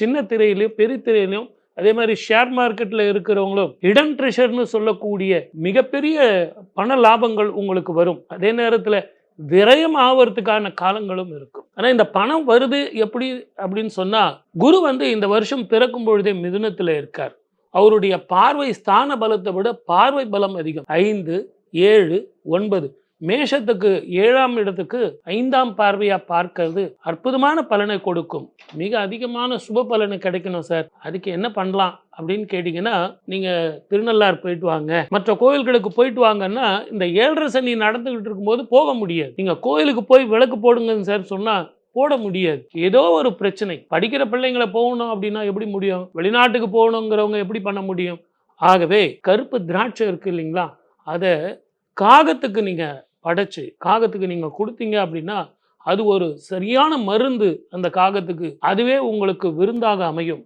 சின்ன திரையிலையும் பெரிய திரையிலையும் அதே மாதிரி ஷேர் மார்க்கெட்டில் இருக்கிறவங்களும் இடம் ட்ரெஷர்னு சொல்லக்கூடிய மிகப்பெரிய பண லாபங்கள் உங்களுக்கு வரும். அதே நேரத்தில் விரயம் ஆவறதுக்கான காலங்களும் இருக்கும். ஆனால் இந்த பணம் வருது எப்படி அப்படின்னு சொன்னால், குரு இந்த வருஷம் பிறக்கும் பொழுதே மிதுனத்தில் இருக்கார். அவருடைய பார்வை ஸ்தான பலத்தை விட பார்வை பலம் அதிகம். 5, 7, 9 மேஷத்துக்கு 7ஆம் இடத்துக்கு 5ஆம் பார்வையா பார்க்கிறது அற்புதமான பலனை கொடுக்கும். மிக அதிகமான சுப பலனை கிடைக்கணும் சார். அதுக்கு என்ன பண்ணலாம் அப்படின்னு கேட்டீங்கன்னா, நீங்க திருநள்ளாறு போயிட்டு வாங்க, மற்ற கோயில்களுக்கு போயிட்டு வாங்கன்னா, இந்த 7.5 சனி நடந்துகிட்டு இருக்கும்போது போக முடியாது. நீங்க கோயிலுக்கு போய் விளக்கு போடுங்கன்னு சார் சொன்னா போட முடியாது. ஏதோ ஒரு பிரச்சனை. படிக்கிற பிள்ளைங்களை போகணும் அப்படின்னா எப்படி முடியும்? வெளிநாட்டுக்கு போகணுங்கிறவங்க எப்படி பண்ண முடியும்? ஆகவே கருப்பு திராட்சை இருக்கு இல்லைங்களா, அதை காகத்துக்கு நீங்க படைச்சு காகத்துக்கு நீங்க கொடுத்தீங்க அப்படின்னா, அது ஒரு சரியான மருந்து. அந்த காகத்துக்கு அதுவே உங்களுக்கு விருந்தாக அமையும்.